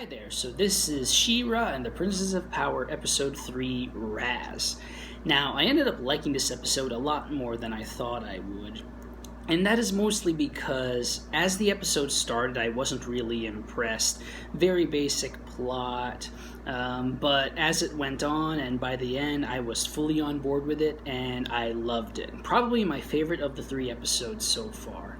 Hi there, so this is She-Ra and the Princesses of Power, Episode 3, RAZZ. Now, I ended up liking this episode a lot more than I thought I would. And that is mostly because, as the episode started, I wasn't really impressed. Very basic plot, but as it went on, and by the end, I was fully on board with it, and I loved it. Probably my favorite of the 3 episodes so far.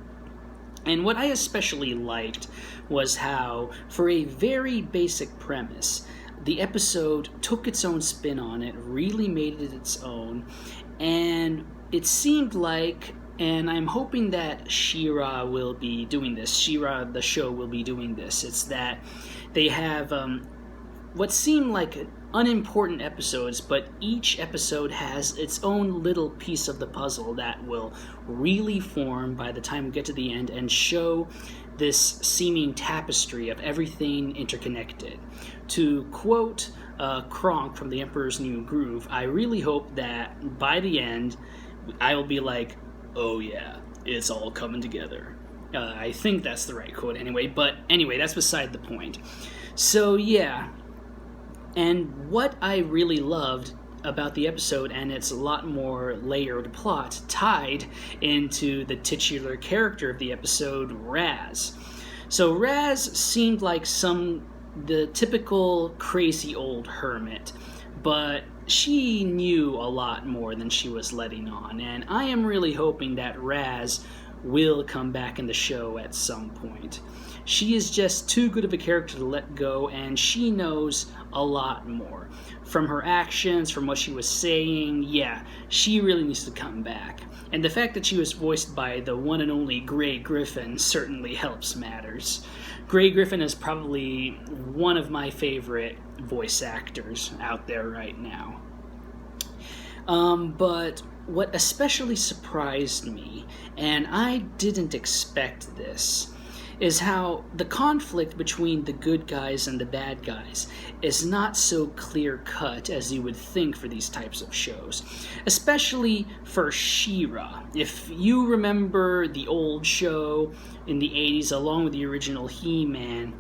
And what I especially liked was how, for a very basic premise, the episode took its own spin on it, really made it its own, and it seemed like, and I'm hoping that She-Ra will be doing this, She-Ra the show will be doing this, it's that they have what seem like unimportant episodes, but each episode has its own little piece of the puzzle that will really form by the time we get to the end and show this seeming tapestry of everything interconnected. To quote Kronk from The Emperor's New Groove, I really hope that by the end I will be like, oh yeah, it's all coming together. I think that's the right quote anyway, but anyway, that's beside the point. So yeah. And what I really loved about the episode, and it's a lot more layered plot, tied into the titular character of the episode, RAZZ. So RAZZ seemed like the typical crazy old hermit, but she knew a lot more than she was letting on, and I am really hoping that RAZZ will come back in the show at some point. She is just too good of a character to let go, and she knows a lot more. From her actions, from what she was saying, yeah, she really needs to come back. And the fact that she was voiced by the one and only Grey Griffin certainly helps matters. Grey Griffin is probably one of my favorite voice actors out there right now. But what especially surprised me, and I didn't expect this, is how the conflict between the good guys and the bad guys is not so clear-cut as you would think for these types of shows. Especially for She-Ra. If you remember the old show in the 80s along with the original He-Man,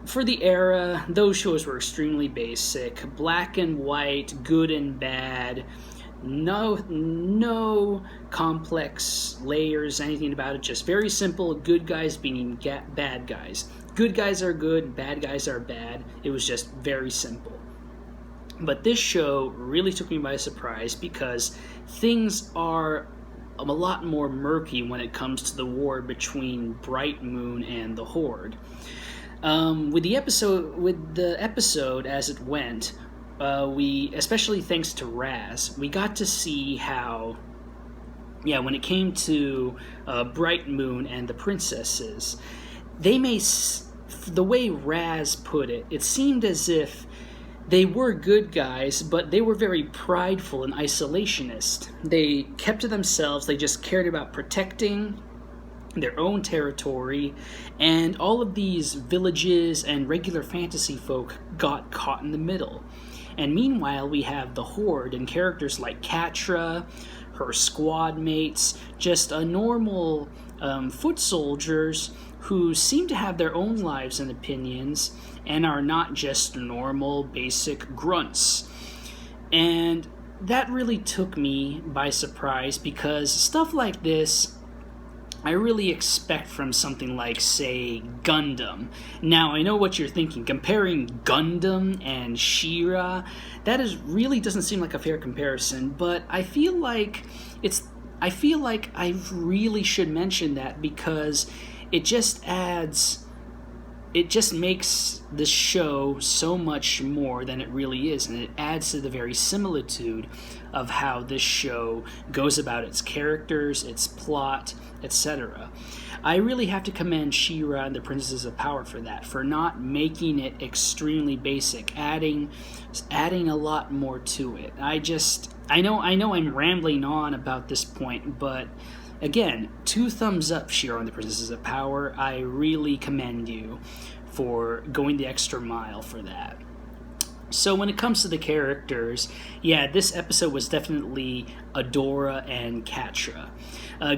for the era, those shows were extremely basic. Black and white, good and bad. No complex layers, anything about it, just very simple, good guys beating bad guys. Good guys are good, bad guys are bad. It was just very simple. But this show really took me by surprise because things are a lot more murky when it comes to the war between Bright Moon and the Horde. With the episode as it went, we, especially thanks to RAZZ, we got to see how, when it came to Bright Moon and the princesses, the way RAZZ put it, it seemed as if they were good guys, but they were very prideful and isolationist. They kept to themselves, they just cared about protecting their own territory, and all of these villages and regular fantasy folk got caught in the middle. And meanwhile, we have the Horde and characters like Catra, her squad mates, just a normal foot soldiers who seem to have their own lives and opinions and are not just normal basic grunts. And that really took me by surprise because stuff like this I really expect from something like, say, Gundam. Now, I know what you're thinking. Comparing Gundam and She-Ra, that really doesn't seem like a fair comparison, but I feel like I really should mention that because it just makes the show so much more than it really is, and it adds to the very similitude of how this show goes about its characters, its plot, etc. I really have to commend She-Ra and the Princesses of Power for that, for not making it extremely basic, adding a lot more to it. I know I'm rambling on about this point, but again, 2 thumbs up, She-Ra and the Princesses of Power. I really commend you for going the extra mile for that. So when it comes to the characters, yeah, this episode was definitely Adora and Catra.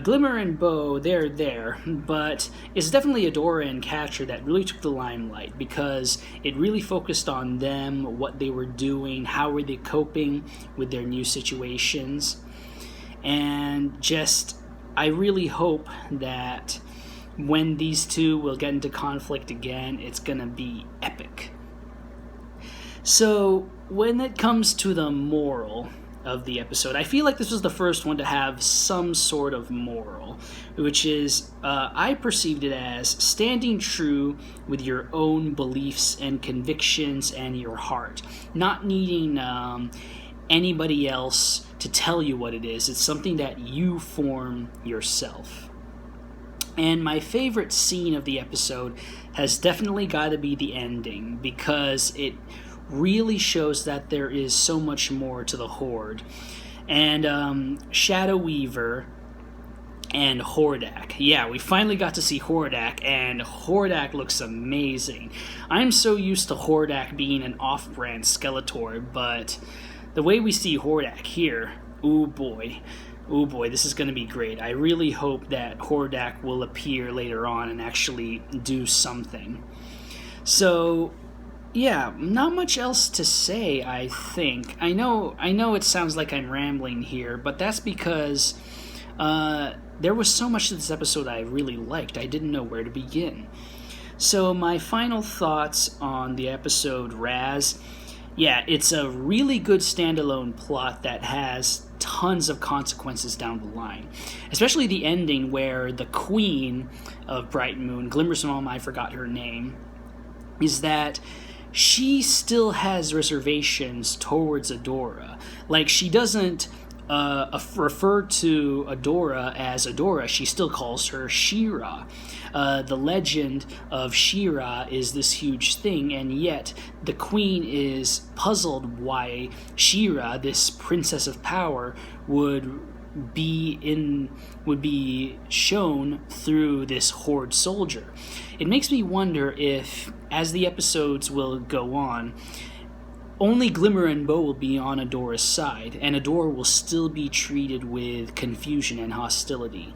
Glimmer and Bow, they're there, but it's definitely Adora and Catra that really took the limelight because it really focused on them, what they were doing, how were they coping with their new situations, and just, I really hope that when these two will get into conflict again, it's gonna be epic. So, when it comes to the moral of the episode, I feel like this was the first one to have some sort of moral, which is, I perceived it as standing true with your own beliefs and convictions and your heart, not needing anybody else to tell you what it is. It's something that you form yourself. And my favorite scene of the episode has definitely got to be the ending, because it really shows that there is so much more to the Horde. And Shadow Weaver and Hordak. Yeah, we finally got to see Hordak, and Hordak looks amazing. I'm so used to Hordak being an off-brand Skeletor, but the way we see Hordak here, ooh boy, this is going to be great. I really hope that Hordak will appear later on and actually do something. So, yeah, not much else to say, I think. I know it sounds like I'm rambling here, but that's because there was so much to this episode I really liked. I didn't know where to begin. So my final thoughts on the episode RAZZ. Yeah, it's a really good standalone plot that has tons of consequences down the line. Especially the ending where the queen of Bright Moon, Glimmer's mom, I forgot her name, is that she still has reservations towards Adora. Like, she doesn't refer to Adora as Adora. She still calls her She-Ra. The legend of She-Ra is this huge thing, and yet the queen is puzzled why She-Ra, this princess of power, would be shown through this Horde soldier. It makes me wonder if, as the episodes will go on, only Glimmer and Bow will be on Adora's side, and Adora will still be treated with confusion and hostility.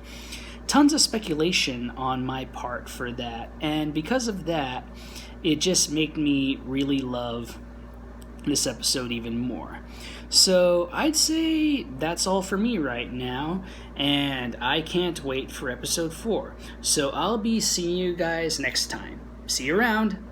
Tons of speculation on my part for that, and because of that, it just made me really love this episode even more. So I'd say that's all for me right now, and I can't wait for episode 4. So I'll be seeing you guys next time. See you around!